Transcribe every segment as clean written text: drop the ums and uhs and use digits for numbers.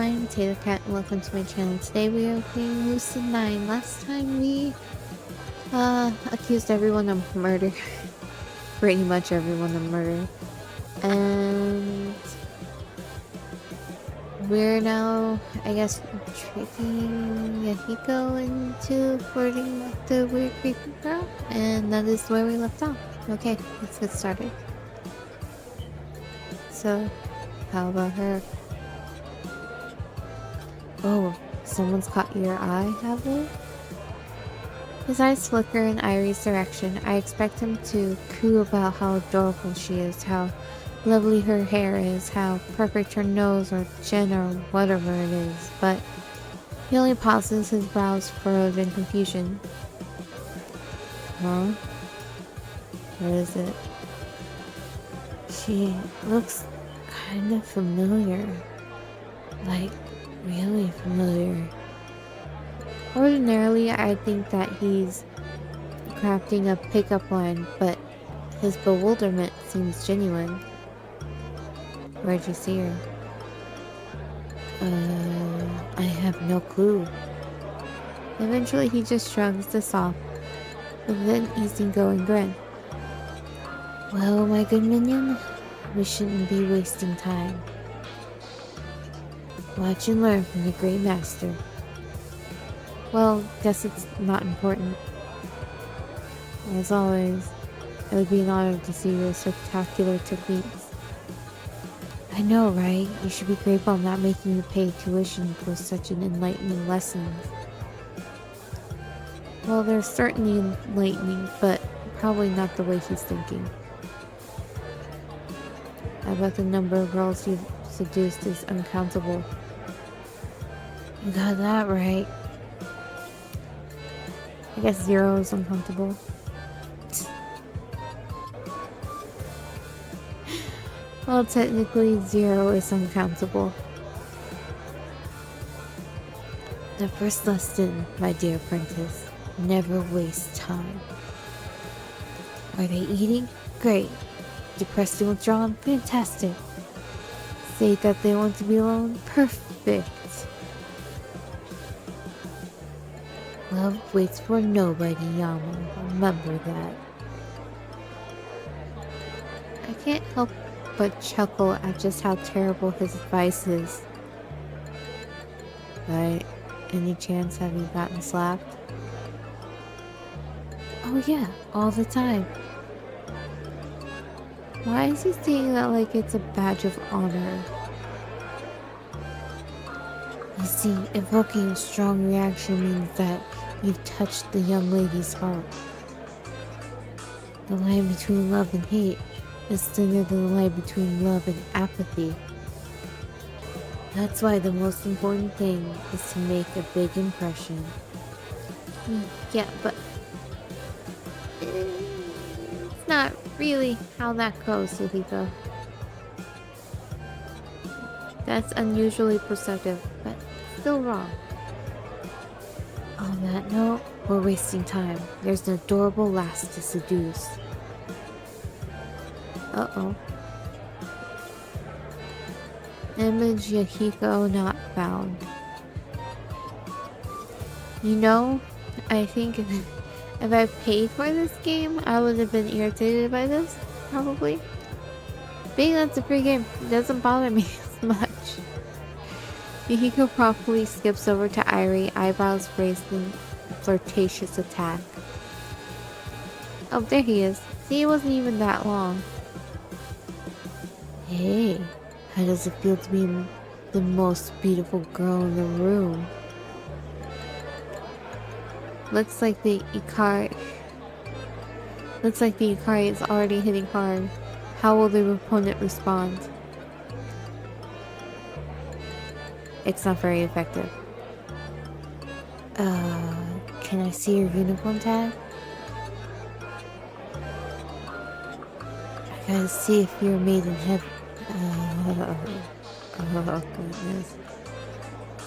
I'm tatocat and welcome to my channel. Today we are playing Lucid9. Last time we accused everyone of murder. Pretty much everyone of murder. And we're now, I guess, tricking Yahiko into flirting with the weird creepy girl. And that is where we left off. Okay, let's get started. So, how about her? Oh, someone's caught your eye, have they? His eyes flicker in Irie's direction. I expect him to coo about how adorable she is, how lovely her hair is, how perfect her nose or chin or whatever it is, but he only pauses, his brows furrowed in confusion. Huh? What is it? She looks kind of familiar. Like, really familiar. Ordinarily, I think that he's crafting a pickup line, but his bewilderment seems genuine. Where'd you see her? I have no clue. Eventually, he just shrugs this off, with an easygoing grin. Well, my good minion, we shouldn't be wasting time. Watch and learn from the Great Master. Well, guess it's not important. As always, it would be an honor to see your spectacular techniques. I know, right? You should be grateful I'm not making you pay tuition for such an enlightening lesson. Well, they're certainly enlightening, but probably not the way he's thinking. I bet the number of girls you've seduced is uncountable. You got that right. I guess 0 is uncountable. Well, technically 0 is uncountable. The first lesson, my dear apprentice, never waste time. Are they eating? Great. Depressed and withdrawn? Fantastic. Say that they want to be alone? Perfect. Love waits for nobody, Yama. Remember that. I can't help but chuckle at just how terrible his advice is. By any chance have you gotten slapped? Oh yeah, all the time. Why is he saying that like it's a badge of honor? You see, evoking a strong reaction means that you've touched the young lady's heart. The line between love and hate is thinner than the line between love and apathy. That's why the most important thing is to make a big impression. Yeah, but it's not really how that goes, Yahiko. That's unusually perceptive, but still wrong. On that note, we're wasting time. There's an adorable lass to seduce. Uh-oh. Image Yahiko not found. You know, I think if I paid for this game, I would have been irritated by this, probably. Being that's a free game doesn't bother me as much. Yahiko promptly skips over to Irie, eyebrows raised in flirtatious attack. Oh, there he is. See, it wasn't even that long. Hey, how does it feel to be the most beautiful girl in the room? Looks like the Ikari is already hitting hard. How will the opponent respond? It's not very effective. Can I see your uniform tag? I gotta see if you're made in heaven. Oh goodness.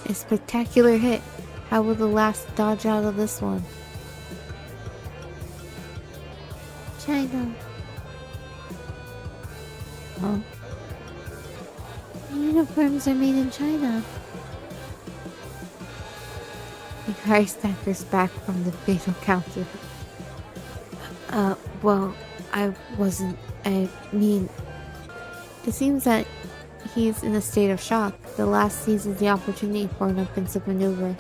A spectacular hit. How will the last dodge out of this one? China. Huh? The uniforms are made in China. Harry staggers back from the fatal counter. Well, I wasn't. I mean, it seems that he's in a state of shock. The last seizes the opportunity for an offensive maneuver.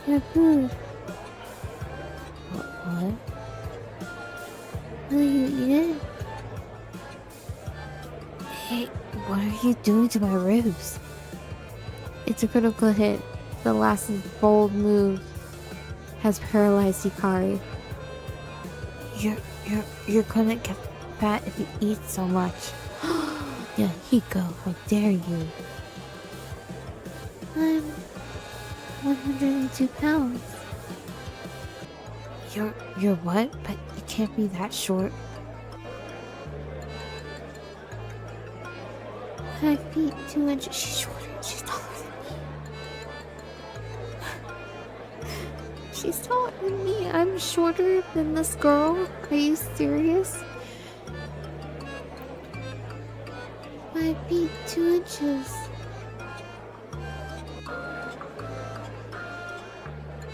Your food. What? Will you eat it? Hey, what are you doing to my ribs? It's a critical hit. The last bold move has paralyzed Hikari. You're gonna get fat if you eat so much. Yeah, Hiko, how dare you? I'm 102 pounds. You're what? But you can't be that short. 5 feet, 2 inches. She's shorter. She's taller than me. She's taller than me. I'm shorter than this girl. Are you serious? 5 feet, 2 inches.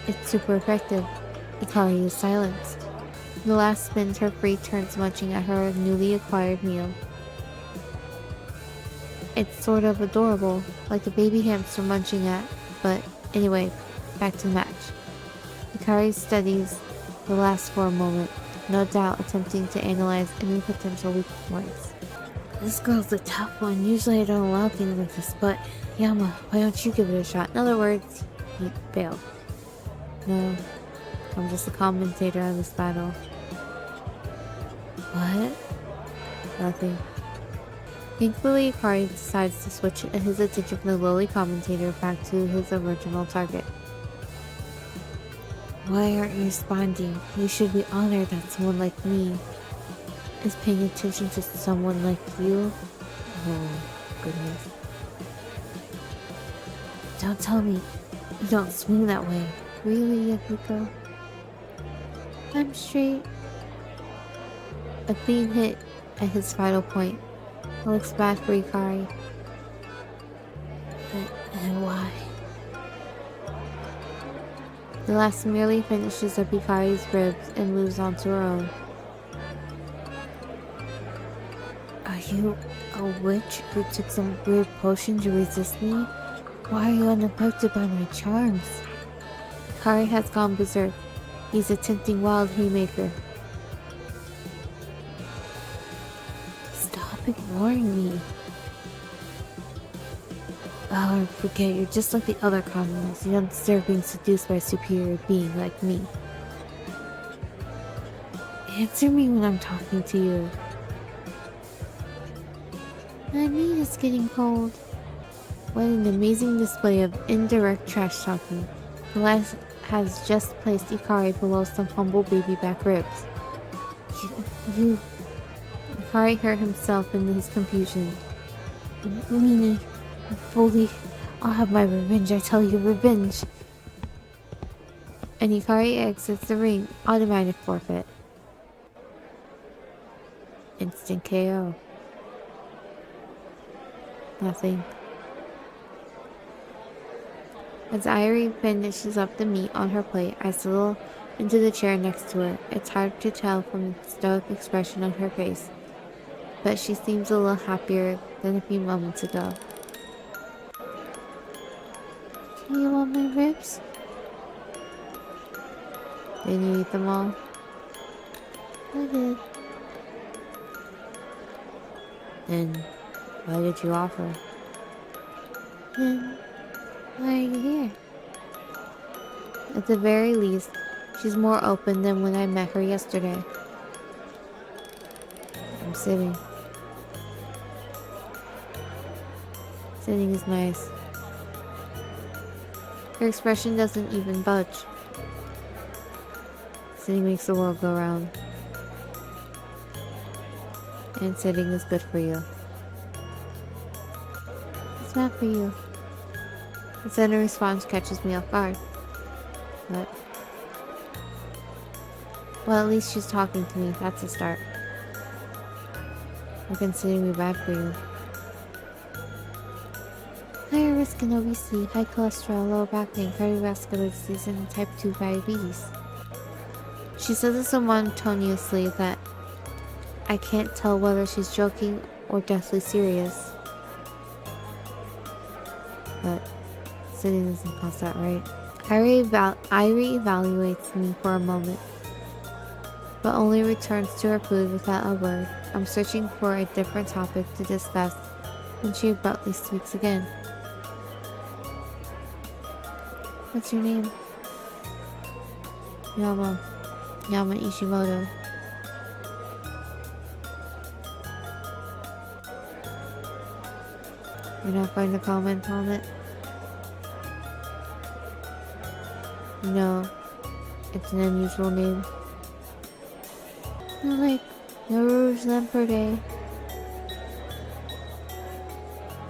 It's super effective. Hikari is silenced. The last spins her free turns munching at her newly acquired meal. It's sort of adorable, like a baby hamster munching at, but anyway, back to the match. Hikari studies the last for a moment, no doubt attempting to analyze any potential weak points. This girl's a tough one. Usually I don't allow things like this, but Yama, why don't you give it a shot? In other words, he failed. No, I'm just a commentator on this battle. What? Nothing. Thankfully, Hikari decides to switch his attention from the lowly commentator back to his original target. Why aren't you responding? You should be honored that someone like me is paying attention to someone like you. Oh, goodness. Don't tell me you don't swing that way. Really, Yahiko? I'm straight. A clean hit at his final point. It looks bad for Hikari. And why? The last merely finishes up Hikari's ribs and moves on to her own. Are you a witch who took some weird potion to resist me? Why are you unaffected by my charms? Hikari has gone berserk. He's a tempting wild haymaker. Stop ignoring me. Oh, forget, you're just like the other commoners. You don't deserve being seduced by a superior being like me. Answer me when I'm talking to you. My meat is getting cold. What an amazing display of indirect trash talking. The last has just placed Hikari below some humble baby back ribs. Hikari hurt himself in his confusion. Meanie, fully, I'll have my revenge, I tell you, revenge. And Hikari exits the ring, automatic forfeit. Instant KO. Nothing. As Irie finishes up the meat on her plate, I settle into the chair next to her. It's hard to tell from the stoic expression on her face, but she seems a little happier than a few moments ago. Do you want my ribs? Did you eat them all? I did. Then why did you offer? Then why are you here? At the very least, she's more open than when I met her yesterday. I'm sitting. Sitting is nice. Her expression doesn't even budge. Sitting makes the world go round. And sitting is good for you. It's not for you. The sudden response catches me off guard. But... well, at least she's talking to me. That's a start. Or considering me bad for you. Higher risk in obesity, high cholesterol, low back pain, cardiovascular disease, and type 2 diabetes. She says it so monotonously that I can't tell whether she's joking or deathly serious. But City doesn't cost that, right? Irie evaluates me for a moment, but only returns to her food without a word. I'm searching for a different topic to discuss when she abruptly speaks again. What's your name? Yama Ishimoto. You're not going to comment on it? No, it's an unusual name. Not like the Rouge Lamparade.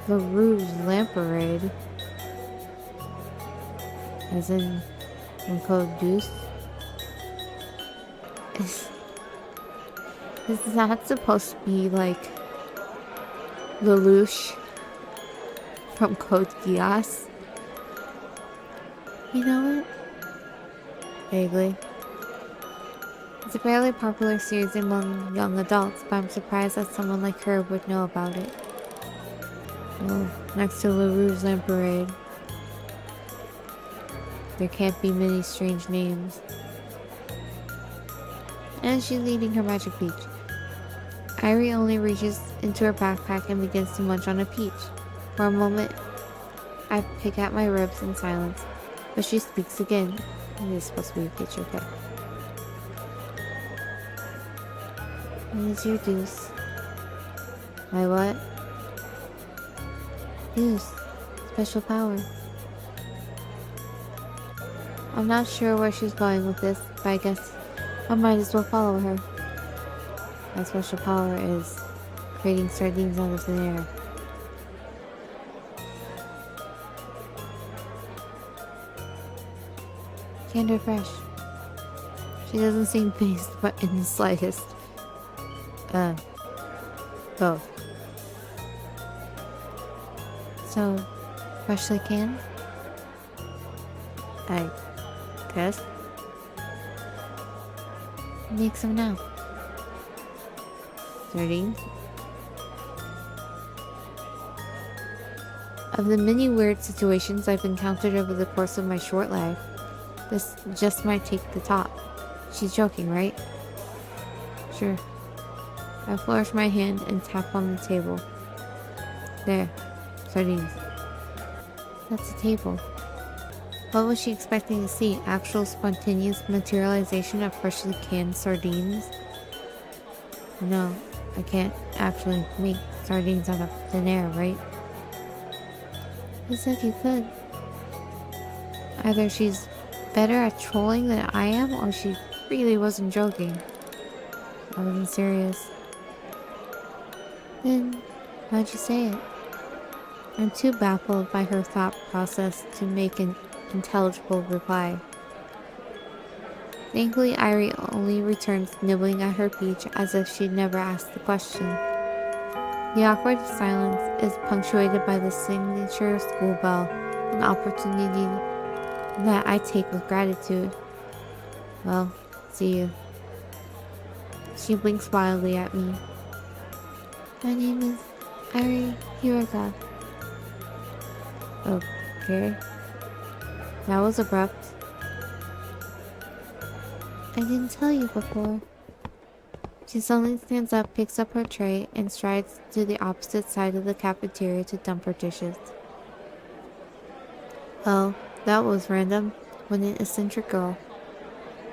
The Rouge Lamparade? As in Code Deuce? Is that supposed to be like Lelouch from Code Geass? You know what? Vaguely. It's a fairly popular series among young adults, but I'm surprised that someone like her would know about it. Well, next to Le Rouge Lamparade, there can't be many strange names. And she's eating her magic peach. Irie only reaches into her backpack and begins to munch on a peach. For a moment, I pick at my ribs in silence, but she speaks again. It is supposed to be a peach, okay. What is your deuce? My what? Deuce. Special power. I'm not sure where she's going with this, but I guess I might as well follow her. My special power is creating sardines out of thin air. Candor fresh. She doesn't seem phased, but in the slightest. Both. So, freshly canned? I guess. Make some now. Sardines? Of the many weird situations I've encountered over the course of my short life, this just might take the top. She's joking, right? Sure. I flourish my hand and tap on the table. There. Sardines. That's a table. What was she expecting to see? Actual spontaneous materialization of freshly canned sardines? No, I can't actually make sardines out of thin air, right? Who said you could? Either she's better at trolling than I am, or she really wasn't joking. I wasn't serious. Then, why'd you say it? I'm too baffled by her thought process to make an intelligible reply. Thankfully, Irie only returns nibbling at her peach as if she'd never asked the question. The awkward silence is punctuated by the signature school bell, an opportunity that I take with gratitude. Well, see you. She blinks wildly at me. My name is Irie Hiroka. Okay. That was abrupt. I didn't tell you before. She suddenly stands up, picks up her tray, and strides to the opposite side of the cafeteria to dump her dishes. Oh, that was random. What an eccentric girl.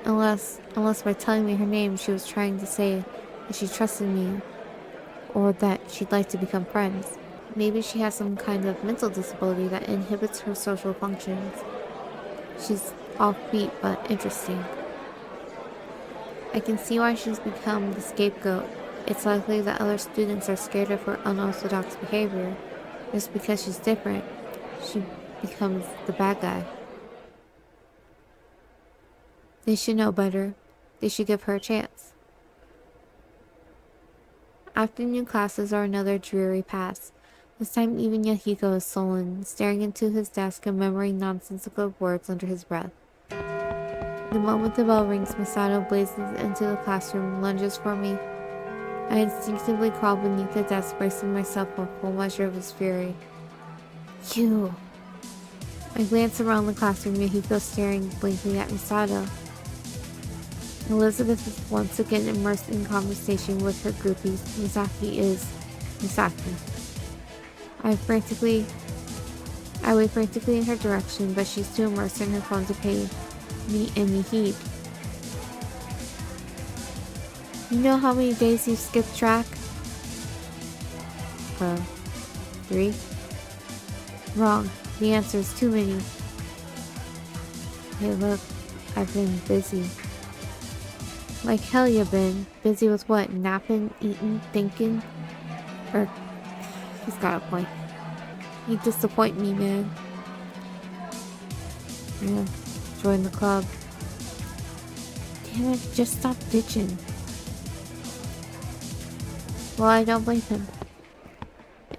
Unless by telling me her name she was trying to say that she trusted me, or that she'd like to become friends. Maybe she has some kind of mental disability that inhibits her social functions. She's offbeat but interesting. I can see why she's become the scapegoat. It's likely that other students are scared of her unorthodox behavior. Just because she's different, she becomes the bad guy. They should know better. They should give her a chance. Afternoon classes are another dreary pass. This time even Yahiko is sullen, staring into his desk and murmuring nonsensical words under his breath. The moment the bell rings, Masato blazes into the classroom, lunges for me. I instinctively crawl beneath the desk, bracing myself for a full measure of his fury. You! I glance around the classroom, Yahiko staring blankly at Masato. Elizabeth is once again immersed in conversation with her groupies. Misaki is Misaki. I wave frantically in her direction, but she's too immersed in her phone to pay me any heed. You know how many days you've skipped track? 3? Wrong. The answer is too many. Hey look, I've been busy. Like hell you been. Busy with what? Napping, eating, thinking? He's got a point. You disappoint me, man. Yeah, join the club. Damn it, just stop bitching. Well, I don't blame him.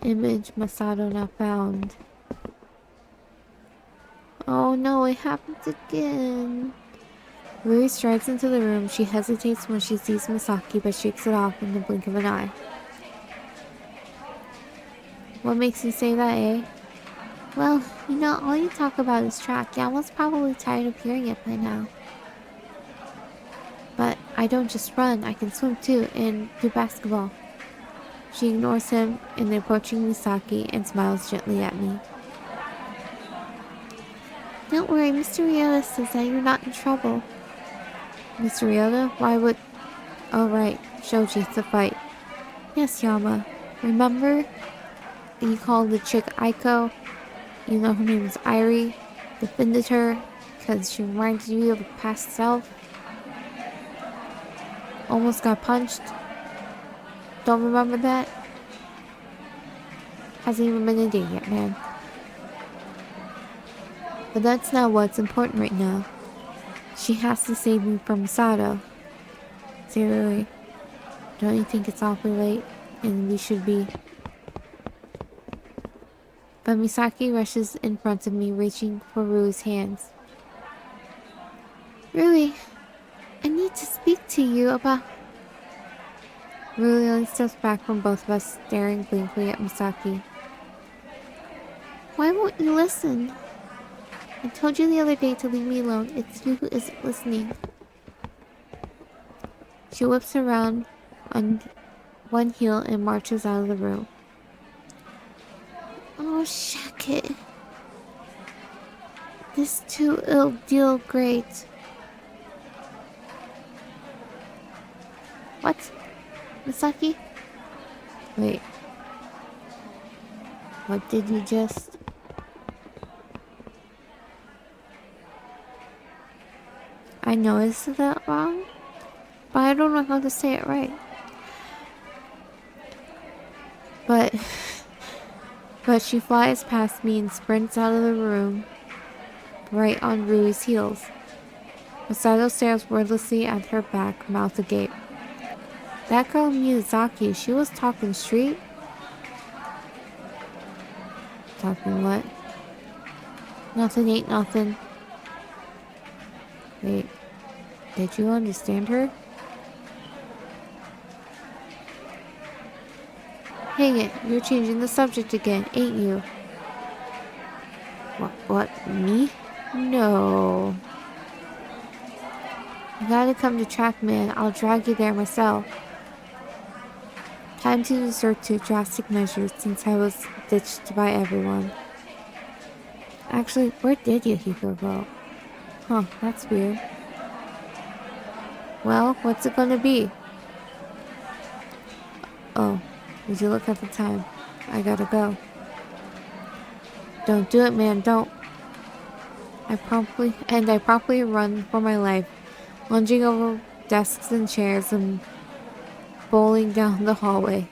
Image Masato not found. Oh no, it happens again. Rui strides into the room. She hesitates when she sees Misaki, but shakes it off in the blink of an eye. What makes you say that, eh? Well, you know, all you talk about is track. Yamo's probably tired of hearing it by now. But I don't just run, I can swim too, and do basketball. She ignores him in the approaching Misaki and smiles gently at me. Don't worry, Mr. Ryota says that you're not in trouble. Mr. Ryota? Why would... Oh right, Shoji, it's a fight. Yes, Yama. Remember? You called the chick Aiko? You know her name is Irie. Defended her because she reminded you of a past self. Almost got punched. Don't remember that? Hasn't even been a day yet, man. But that's not what's important right now. She has to save me from Masato. Seriously, don't you think it's awfully late and we should be... But Misaki rushes in front of me, reaching for Rui's hands. Rui, I need to speak to you about... Rui only steps back from both of us, staring blankly at Misaki. Why won't you listen? I told you the other day to leave me alone. It's you who isn't listening. She whips around on one heel and marches out of the room. Oh, shuck it. This too ill deal great. What? Misaki? Wait. What did you just... I know I said that wrong, but I don't know how to say it right. But she flies past me and sprints out of the room, right on Rui's heels. Masato stares wordlessly at her back, mouth agape. That girl Miyazaki, she was talking street? Talking what? Nothing ain't nothing. Wait, did you understand her? Hang it, you're changing the subject again, ain't you? What, me? No. You gotta come to track, man. I'll drag you there myself. Time to resort to drastic measures since I was ditched by everyone. Actually, where did Yahiko go? Huh, that's weird. Well, what's it gonna be? Oh, would you look at the time? I gotta go. Don't do it, man, don't. I promptly run for my life, lunging over desks and chairs and bowling down the hallway.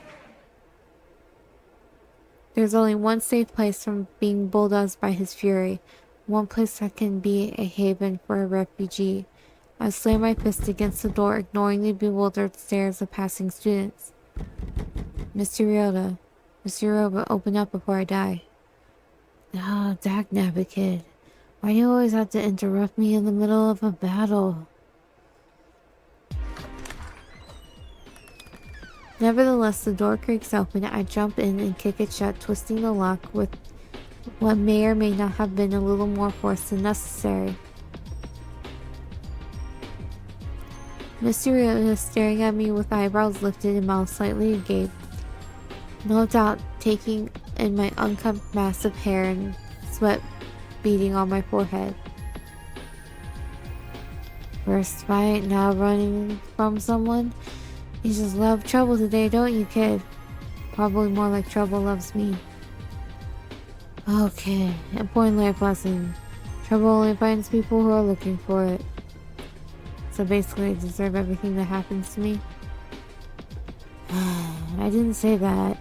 There's only one safe place from being bulldozed by his fury, one place that can be a haven for a refugee. I slam my fist against the door, ignoring the bewildered stares of passing students. Mr. Ryota, Mysterio, but open up before I die. Oh, dagnabbit kid. Why do you always have to interrupt me in the middle of a battle? Nevertheless, the door creaks open. I jump in and kick it shut, twisting the lock with what may or may not have been a little more force than necessary. Mysterio is staring at me with eyebrows lifted and mouth slightly agape. No doubt taking in my unkempt mass of hair and sweat beading on my forehead. First fight, now running from someone? You just love trouble today, don't you, kid? Probably more like trouble loves me. Okay, important life lesson. Trouble only finds people who are looking for it. So basically I deserve everything that happens to me. I didn't say that.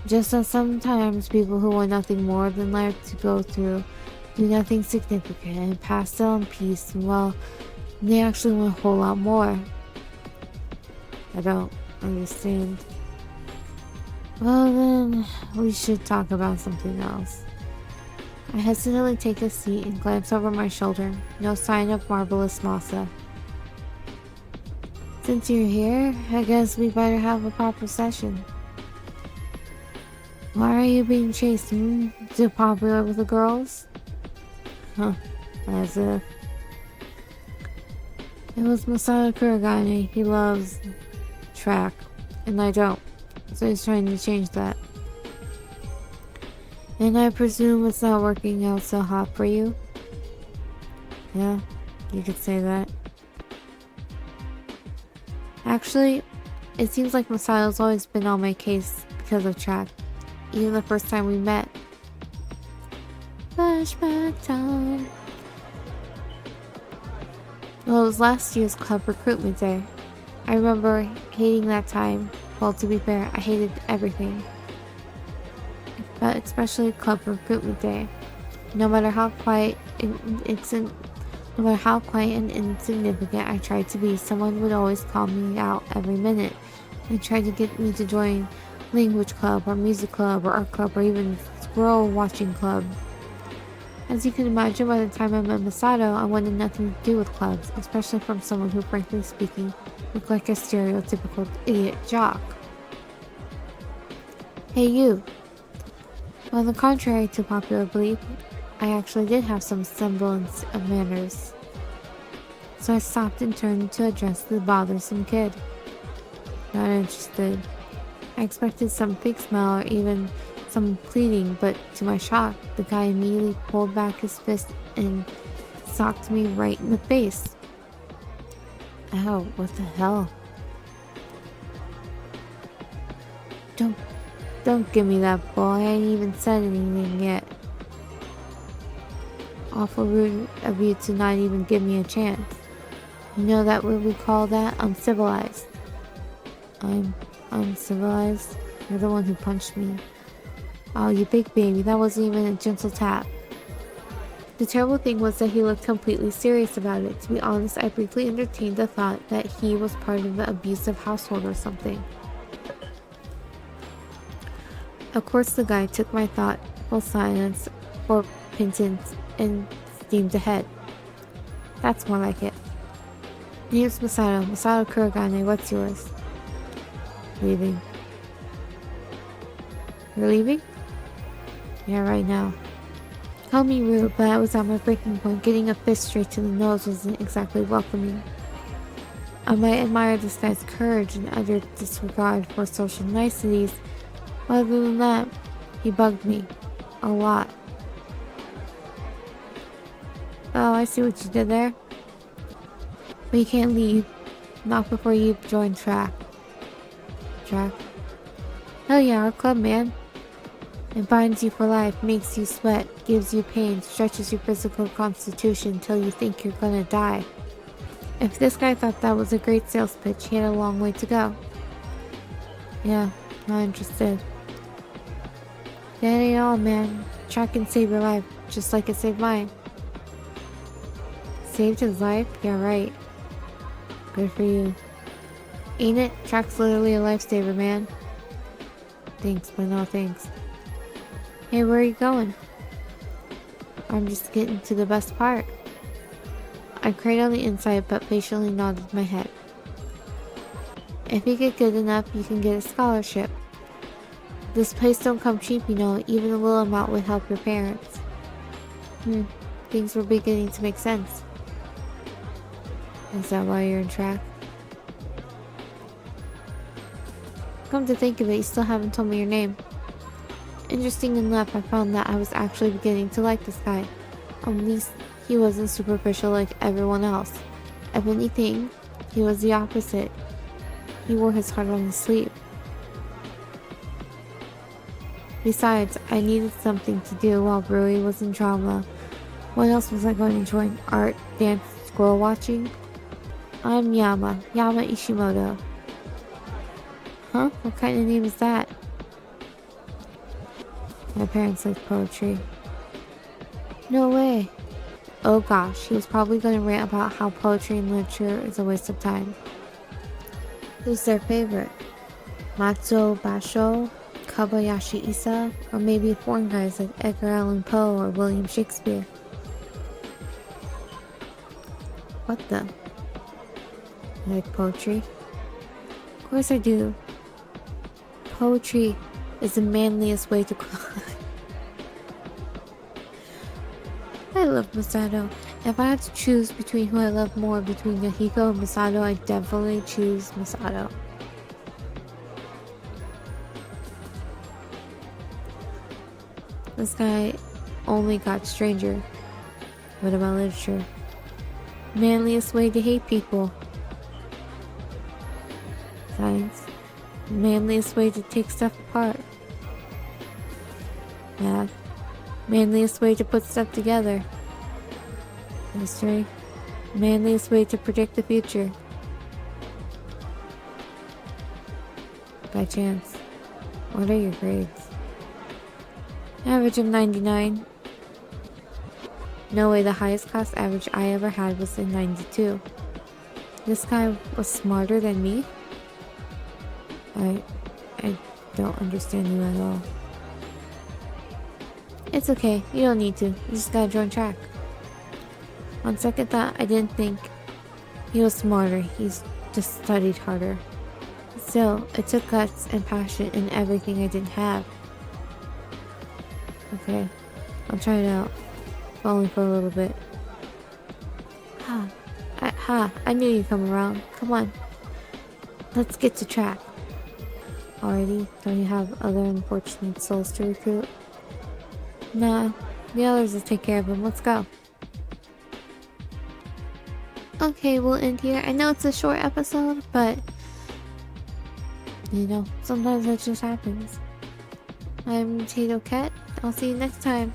Just that sometimes people who want nothing more than life to go through do nothing significant and pass on peace, and well, they actually want a whole lot more. I don't understand. Well then, we should talk about something else. I hesitantly take a seat and glance over my shoulder. No sign of Marvelous Massa. Since you're here, I guess we better have a proper session. Why are you being chased? Too popular with the girls? Huh, as if. It was Masato Kuragane. He loves track, and I don't. So he's trying to change that. And I presume it's not working out so hot for you? Yeah, you could say that. Actually, it seems like Masato's always been on my case because of track. Even the first time we met. Flashback time. Well, it was last year's club recruitment day. I remember hating that time. Well, to be fair, I hated everything. But especially club recruitment day. No matter how quiet and insignificant I tried to be, someone would always call me out every minute and try to get me to join language club or music club or art club or even squirrel watching club. As you can imagine, by the time I met Masato, I wanted nothing to do with clubs, especially from someone who, frankly speaking, looked like a stereotypical idiot jock. Hey you! On the contrary to popular belief, I actually did have some semblance of manners. So I stopped and turned to address the bothersome kid. Not interested. I expected some fake smile or even some pleading, but to my shock, the guy immediately pulled back his fist and socked me right in the face. Ow, what the hell? Don't give me that ball. I ain't even said anything yet. Awful rude of you to not even give me a chance. You know that what we call that? Uncivilized. I'm uncivilized? You're the one who punched me. Oh, you big baby, that wasn't even a gentle tap. The terrible thing was that he looked completely serious about it. To be honest, I briefly entertained the thought that he was part of the abusive household or something. Of course, the guy took my thoughtful silence for penance and steamed ahead. That's more like it. Name's Masato Kuragane, what's yours? Leaving. You're leaving? Yeah, right now. Call me rude, but I was at my breaking point. Getting a fist straight to the nose wasn't exactly welcoming. I might admire this guy's courage and utter disregard for social niceties, but other than that, he bugged me. A lot. Oh, I see what you did there. But you can't leave. Not before you join track. Track? Hell yeah, our club, man. It binds you for life, makes you sweat, gives you pain, stretches your physical constitution until you think you're gonna die. If this guy thought that was a great sales pitch, he had a long way to go. Yeah, not interested. That ain't all, man. Track can save your life, just like it saved mine. Saved his life? Yeah, right. Good for you. Ain't it? Track's literally a lifesaver, man. Thanks, but no thanks. Hey, where are you going? I'm just getting to the best part. I cried on the inside, but patiently nodded my head. If you get good enough, you can get a scholarship. This place don't come cheap, you know. Even a little amount would help your parents. Things were beginning to make sense. Is that why you're in track? Come to think of it, you still haven't told me your name. Interesting enough, I found that I was actually beginning to like this guy. At least he wasn't superficial like everyone else. If anything, he was the opposite. He wore his heart on his sleeve. Besides, I needed something to do while Rui was in drama. What else was I going to join? Art, dance, squirrel watching? I'm Yama Ishimoto. Huh? What kind of name is that? My parents like poetry. No way. Oh gosh, he was probably going to rant about how poetry and literature is a waste of time. Who's their favorite? Matsuo Basho, Kobayashi Issa, or maybe foreign guys like Edgar Allan Poe or William Shakespeare? What the? You like poetry? Of course I do. Poetry is the manliest way to cry. I love Masato. If I had to choose between who I love more between Yahiko and Masato, I'd definitely choose Masato. This guy only got stranger. What about literature? Manliest way to hate people. Science. Manliest way to take stuff apart. Math. Manliest way to put stuff together. History. Manliest way to predict the future. By chance. What are your grades? Average of 99. No way, the highest class average I ever had was in 92. This guy was smarter than me? I don't understand you at all. It's okay, you don't need to. You just gotta join track. On second thought, I didn't think he was smarter. He's just studied harder. Still, it took guts and passion and everything I didn't have. Okay, I'll try it out. If only for a little bit. I knew you'd come around. Come on. Let's get to track. Alrighty, don't you have other unfortunate souls to recruit? Nah, the others will take care of them. Let's go. Okay, we'll end here. I know it's a short episode, but you know, sometimes that just happens. I'm tatocat. I'll see you next time.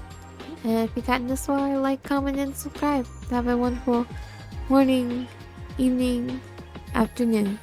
And if you got this far, like, comment, and subscribe. Have a wonderful morning, evening, afternoon.